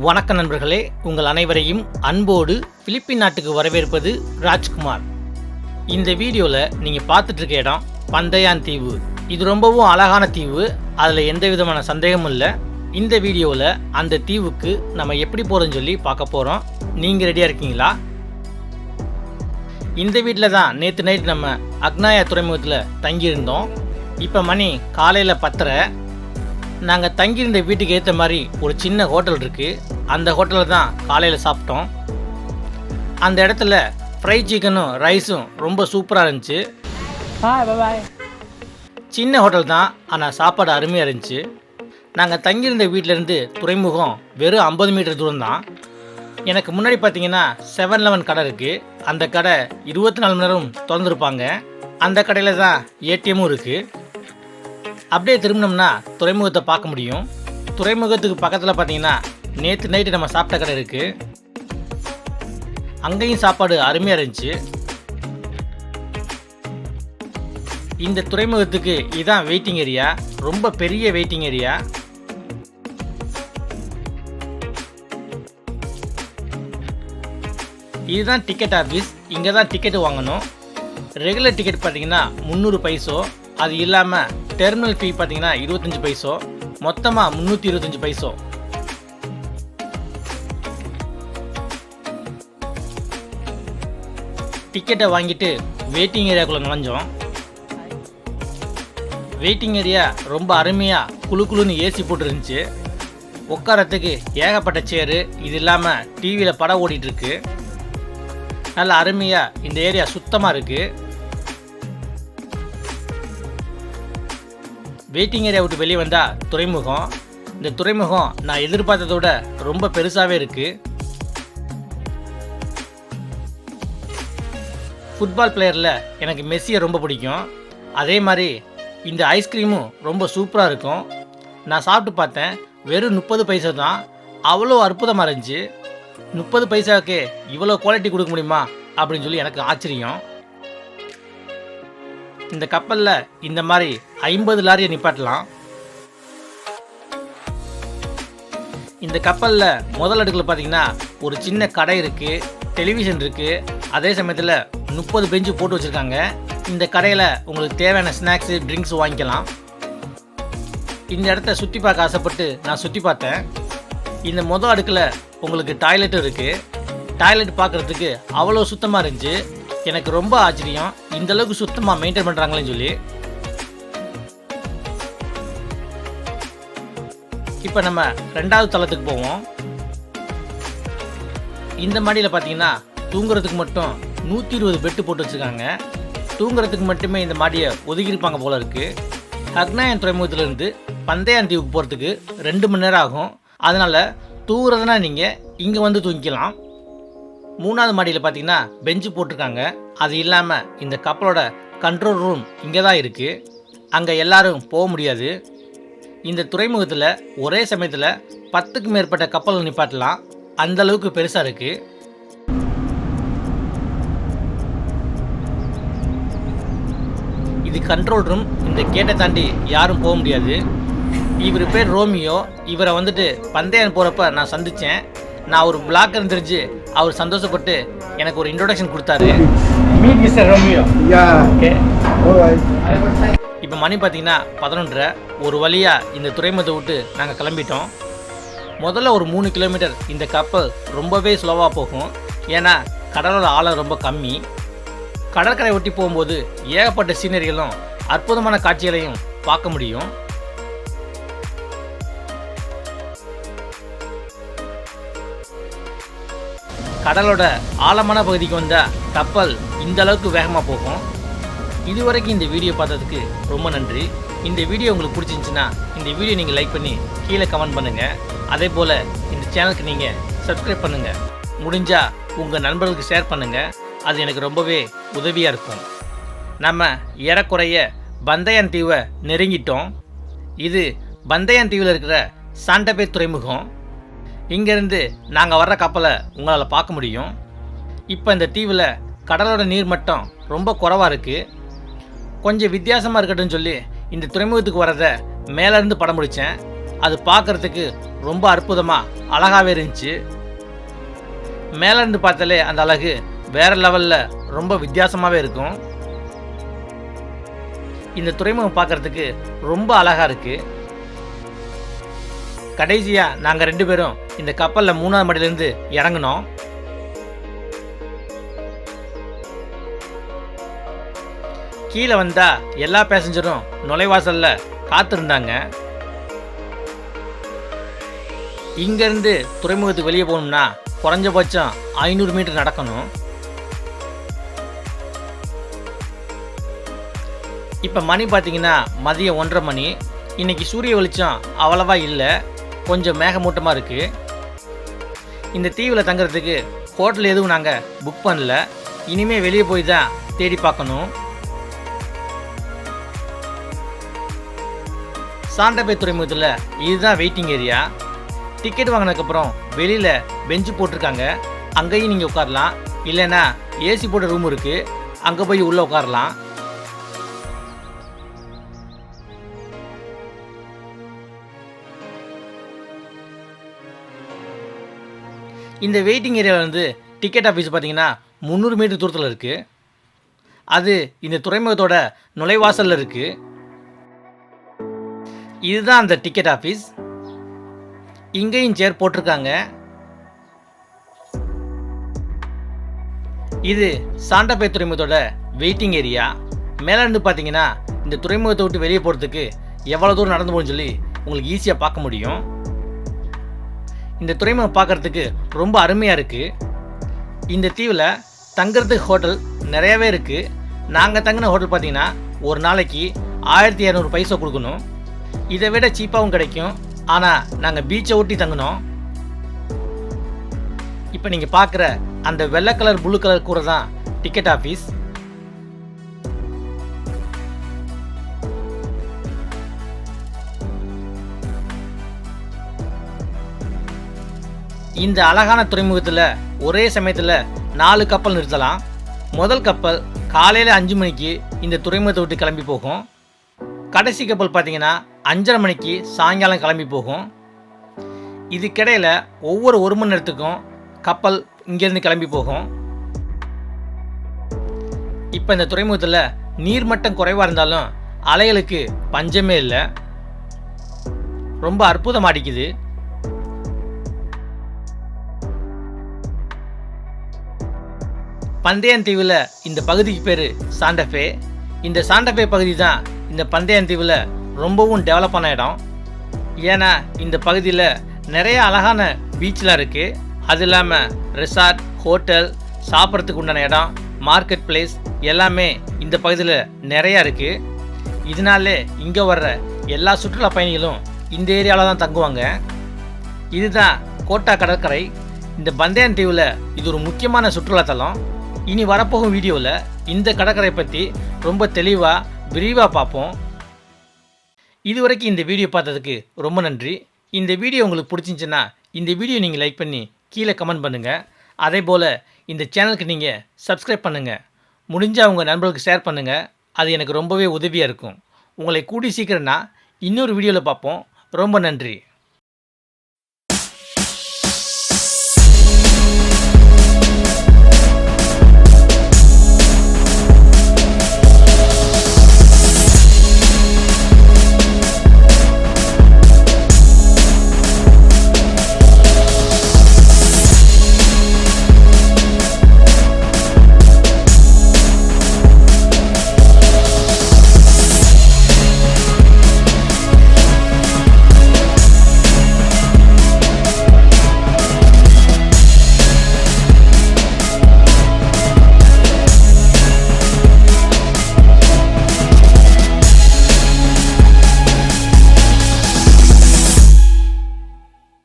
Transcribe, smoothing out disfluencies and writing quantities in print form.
வணக்க நண்பர்களே, உங்கள் அனைவரையும் அன்போடு பிலிப்பின் நாட்டுக்கு வரவேற்பது ராஜ்குமார். இந்த வீடியோவில் நீங்கள் பார்த்துட்டு இருக்க இடம் பந்தயான் தீவு. இது ரொம்பவும் அழகான தீவு, அதில் எந்த விதமான சந்தேகமும் இல்லை. இந்த வீடியோவில் அந்த தீவுக்கு நம்ம எப்படி போகிறோன்னு சொல்லி பார்க்க போகிறோம். நீங்கள் ரெடியாக இருக்கீங்களா? இந்த வீட்டில் தான் நேற்று நைட் நம்ம அக்னாயா துறைமுகத்தில் தங்கியிருந்தோம். இப்போ மணி காலையில் 10:30. நாங்கள் தங்கியிருந்த வீட்டுக்கு ஏற்ற மாதிரி ஒரு சின்ன ஹோட்டல் இருக்குது. அந்த ஹோட்டலில் தான் காலையில் சாப்பிட்டோம். அந்த இடத்துல ஃப்ரை சிக்கனும் ரைஸும் ரொம்ப சூப்பராக இருந்துச்சு. சின்ன ஹோட்டல் தான், ஆனால் சாப்பாடு அருமையாக இருந்துச்சு. நாங்கள் தங்கியிருந்த வீட்டிலேருந்து துறைமுகம் வெறும் 50 மீட்டர் தூரம் தான். எனக்கு முன்னாடி பார்த்தீங்கன்னா 7-Eleven கடை இருக்குது. அந்த கடை 24 மணி நேரம் திறந்துருப்பாங்க. அந்த கடையில் தான் ஏடிஎம்மும் இருக்குது. அப்படியே திரும்பினோம்னா துறைமுகத்தை பார்க்க முடியும். துறைமுகத்துக்கு பக்கத்தில் பார்த்தீங்கன்னா நேற்று நைட்டு நம்ம சாப்பிட்ட கடை இருக்குது. அங்கேயும் சாப்பாடு அருமையாக இருந்துச்சு. இந்த துறைமுகத்துக்கு இதுதான் வெயிட்டிங் ஏரியா, ரொம்ப பெரிய வெயிட்டிங் ஏரியா. இதுதான் டிக்கெட் ஆஃபீஸ். இங்கே தான் டிக்கெட்டு வாங்கணும். ரெகுலர் டிக்கெட் பார்த்தீங்கன்னா 300 பைசோ. அது இல்லாமல் டெர்மினல் ஃபீ பார்த்தீங்கன்னா 25 பைசோ. மொத்தமாக 325 பைசோ. டிக்கெட்டை வாங்கிட்டு வெயிட்டிங் ஏரியாக்குள்ளே நுழைஞ்சோம். வெயிட்டிங் ஏரியா ரொம்ப அருமையாக குளுன்னு ஏசி போட்டுருந்துச்சு. உட்காரத்துக்கு ஏகப்பட்ட சேரு. இது இல்லாமல் டிவியில் படம் ஓடிட்டுருக்கு. நல்ல அருமையாக இந்த ஏரியா சுத்தமாக இருக்குது. வெயிட்டிங் ஏரியா விட்டு வெளியே வந்தால் துறைமுகம். இந்த துறைமுகம் நான் எதிர்பார்த்ததை விட ரொம்ப பெருசாகவே இருக்குது. ஃபுட்பால் பிளேயரில் எனக்கு மெஸ்ஸியை ரொம்ப பிடிக்கும். அதே மாதிரி இந்த ஐஸ்கிரீமும் ரொம்ப சூப்பராக இருக்கும். நான் சாப்பிட்டு பார்த்தேன், வெறும் 30 பைசா தான். அவ்வளோ அற்புதமாக இருந்துச்சு. 30 பைசாவுக்கு இவ்வளோ குவாலிட்டி கொடுக்க முடியுமா அப்படின்னு சொல்லி எனக்கு ஆச்சரியம். இந்த கப்பலில் இந்த மாதிரி 50 லாரியை நிப்பாட்டலாம். இந்த கப்பலில் முதல் அடுக்கில் பார்த்தீங்கன்னா ஒரு சின்ன கடை இருக்குது, டெலிவிஷன் இருக்குது. அதே சமயத்தில் 30 பெஞ்சு போட்டு வச்சுருக்காங்க. இந்த கடையில் உங்களுக்கு தேவையான ஸ்நாக்ஸு, ட்ரிங்க்ஸ் வாங்கிக்கலாம். இந்த இடத்த சுற்றி பார்க்க ஆசைப்பட்டு நான் சுற்றி பார்த்தேன். இந்த முதல் அடுக்கில் உங்களுக்கு டாய்லெட்டும் இருக்குது. டாய்லெட் பார்க்குறதுக்கு அவ்வளோ சுத்தமாக இருந்துச்சு. எனக்கு ரொம்ப ஆச்சரியம், இந்தளவுக்கு சுத்தமாக மெயின்டைன் பண்ணுறாங்களேன்னு சொல்லி. இப்போ நம்ம 2வது தளத்துக்கு போவோம். இந்த மாடியில் பார்த்தீங்கன்னா தூங்குறதுக்கு மட்டும் 120 பெட்டு போட்டு வச்சுருக்காங்க. தூங்குறதுக்கு மட்டுமே இந்த மாடியை ஒதுக்கியிருப்பாங்க போல இருக்குது. அக்னாயன் துறைமுகத்திலேருந்து பந்தயான் தீவுக்கு போகிறதுக்கு 2 மணி நேரம் ஆகும். அதனால் தூங்குறதுனா நீங்கள் இங்கே வந்து தூங்கிக்கலாம். 3வது மாடியில் பார்த்தீங்கன்னா பெஞ்சு போட்டிருக்காங்க. அது இல்லாமல் இந்த கப்பலோட கண்ட்ரோல் ரூம் இங்கே தான் இருக்குது. அங்கே எல்லாரும் போக முடியாது. இந்த துறைமுகத்தில் ஒரே சமயத்தில் 10க்கும் மேற்பட்ட கப்பல்கள் நிப்பாட்டலாம். அந்தளவுக்கு பெருசாக இருக்குது. இது கண்ட்ரோல் ரூம். இந்த கேட்டை தாண்டி யாரும் போக முடியாது. இவர் பேர் ரோமியோ. இவரை வந்துட்டு பந்தயான் போகிறப்ப நான் சந்தித்தேன். நான் ஒரு பிளாக்கர்னு தெரிஞ்சு அவர் சந்தோஷப்பட்டு எனக்கு ஒரு இன்ட்ரோடக்ஷன் கொடுத்தாரு. இப்போ மணி பார்த்தீங்கன்னா 11:30. ஒரு வழியாக இந்த துறைமுகத்தை விட்டு நாங்கள் கிளம்பிட்டோம். முதல்ல ஒரு 3 கிலோமீட்டர் இந்த கப்பல் ரொம்பவே ஸ்லோவாக போகும். ஏன்னா கடலோட ஆழம் ரொம்ப கம்மி. கடற்கரை ஒட்டி போகும்போது ஏகப்பட்ட சீனரிகளும் அற்புதமான காட்சிகளையும் பார்க்க முடியும். கடலோட ஆழமான பகுதிக்கு வந்தால் கப்பல் இந்த அளவுக்கு வேகமாக போகும். இதுவரைக்கும் இந்த வீடியோ பார்த்ததுக்கு ரொம்ப நன்றி. இந்த வீடியோ உங்களுக்கு பிடிச்சிருந்துச்சுன்னா இந்த வீடியோ நீங்கள் லைக் பண்ணி கீழே கமெண்ட் பண்ணுங்கள். அதே போல் இந்த சேனலுக்கு நீங்கள் சப்ஸ்கிரைப் பண்ணுங்கள். முடிஞ்சால் உங்கள் நண்பர்களுக்கு ஷேர் பண்ணுங்கள். அது எனக்கு ரொம்பவே உதவியாக இருக்கும். நம்ம ஏறக்குறைய பந்தயான் தீவை நெருங்கிட்டோம். இது பந்தயான் தீவில் இருக்கிற சாண்டபே துறைமுகம். இங்கேருந்து நாங்கள் வர்ற கப்பலை உங்களால் பார்க்க முடியும். இப்போ இந்த தீவில் கடலோட நீர் மட்டம் ரொம்ப குறைவாக இருக்குது. கொஞ்சம் வித்தியாசமாக இருக்கட்டும்னு சொல்லி இந்த துறைமுகத்துக்கு வர்றதை மேலேருந்து படம் பிடிச்சேன். அது பார்க்குறதுக்கு ரொம்ப அற்புதமாக அழகாகவே இருந்துச்சு. மேலேருந்து பார்த்தாலே அந்த அழகு வேறு லெவலில் ரொம்ப வித்தியாசமாகவே இருக்கும். இந்த துறைமுகம் பார்க்குறதுக்கு ரொம்ப அழகாக இருக்குது. கடைசியாக நாங்கள் 2 பேரும் இந்த கப்பலில் 3ஆவது மாடியிலேருந்து இறங்கினோம். கீழே வந்தால் எல்லா பேசஞ்சரும் நுழைவாசலில் காத்திருந்தாங்க. இங்கேருந்து துறைமுகத்துக்கு வெளியே போகணும்னா குறைஞ்சபட்சம் 500 மீட்டர் நடக்கணும். இப்போ மணி பார்த்தீங்கன்னா மதியம் 1:30 மணி. இன்றைக்கி சூரிய வெளிச்சம் அவ்வளவா இல்லை, கொஞ்சம் மேகமூட்டமாக இருக்குது. இந்த தீவில் தங்குறதுக்கு ஹோட்டல் எதுவும் நாங்கள் புக் பண்ணல. இனிமேல் வெளியே போய் தான் தேடி பார்க்கணும். சாண்டபே துறைமுகத்தில் இதுதான் வெயிட்டிங் ஏரியா. டிக்கெட் வாங்கினதுக்கப்புறம் வெளியில் பெஞ்சு போட்டிருக்காங்க, அங்கேயும் நீங்கள் உட்காரலாம். இல்லைன்னா ஏசி போட்ட ரூம் இருக்குது, அங்கே போய் உள்ளே உட்காரலாம். இந்த வெயிட்டிங் ஏரியாவில் டிக்கெட் ஆஃபீஸ் பார்த்தீங்கன்னா 300 மீட்டர் தூரத்தில் இருக்குது. அது இந்த துறைமுகத்தோட நுழைவாசலில் இருக்குது. இதுதான் அந்த டிக்கெட் ஆஃபீஸ். இங்கேயும் சேர் போட்டிருக்காங்க. இது சாண்டபே துறைமுகத்தோட வெயிட்டிங் ஏரியா. மேலே இருந்து பார்த்தீங்கன்னா இந்த துறைமுகத்தை விட்டு வெளியே போகிறதுக்கு எவ்வளோ தூரம் நடந்து போகணும்னு சொல்லி உங்களுக்கு ஈஸியாக பார்க்க முடியும். இந்த துறைமுகம் பார்க்குறதுக்கு ரொம்ப அருமையாக இருக்குது. இந்த தீவில் தங்குறதுக்கு ஹோட்டல் நிறையவே இருக்குது. நாங்கள் தங்கின ஹோட்டல் பார்த்தீங்கன்னா ஒரு நாளைக்கு 1200 பைசா கொடுக்கணும். இதை விட சீப்பாகவும் கிடைக்கும். ஆனால் நாங்கள் பீச்சை ஒட்டி தங்கினோம். இப்போ நீங்கள் பார்க்குற அந்த வெள்ளை கலர் ப்ளூ கலர் கூட தான் டிக்கெட் ஆஃபீஸ். இந்த அழகான துறைமுகத்தில் ஒரே சமயத்தில் 4 கப்பல் நிறுத்தலாம். முதல் கப்பல் காலையில் 5 மணிக்கு இந்த துறைமுகத்தை விட்டு கிளம்பி போகும். கடைசி கப்பல் பார்த்தீங்கன்னா 5:30 மணிக்கு சாயங்காலம் கிளம்பி போகும். இதுக்கிடையில் ஒவ்வொரு 1 மணி நேரத்துக்கும் கப்பல் இங்கேருந்து கிளம்பி போகும். இப்போ இந்த துறைமுகத்தில் நீர்மட்டம் குறைவாக இருந்தாலும் அலைகளுக்கு பஞ்சமே இல்லை, ரொம்ப அற்புதமாக அடிக்குது. பந்தயான் தீவில் இந்த பகுதிக்கு பேர் சாண்டபே. இந்த சாண்டபே பகுதி தான் இந்த பந்தயான் தீவில் ரொம்பவும் டெவலப்பான இடம். ஏன்னா இந்த பகுதியில் நிறைய அழகான பீச்லாம் இருக்குது. அது இல்லாமல் ரெசார்ட், ஹோட்டல், சாப்பிட்றதுக்கு உண்டான இடம், மார்க்கெட் பிளேஸ் எல்லாமே இந்த பகுதியில் நிறையா இருக்குது. இதனாலே இங்கே வர்ற எல்லா சுற்றுலா பயணிகளும் இந்த ஏரியாவில் தான் தங்குவாங்க. இதுதான் கோட்டா கடற்கரை. இந்த பந்தயான் தீவில் இது ஒரு முக்கியமான சுற்றுலாத்தலம். இனி வரப்போகும் வீடியோவில் இந்த கடற்கரை பற்றி ரொம்ப தெளிவாக விரிவாக பார்ப்போம். இதுவரைக்கும் இந்த வீடியோ பார்த்ததுக்கு ரொம்ப நன்றி. இந்த வீடியோ உங்களுக்கு பிடிச்சிருந்துச்சுன்னா இந்த வீடியோ நீங்கள் லைக் பண்ணி கீழே கமெண்ட் பண்ணுங்கள். அதே போல் இந்த சேனலுக்கு நீங்கள் சப்ஸ்கிரைப் பண்ணுங்கள். முடிஞ்சால் உங்கள் நண்பர்களுக்கு ஷேர் பண்ணுங்கள். அது எனக்கு ரொம்பவே உதவியாக இருக்கும். உங்களை கூடி சீக்கிரம்னா இன்னொரு வீடியோவில் பார்ப்போம். ரொம்ப நன்றி.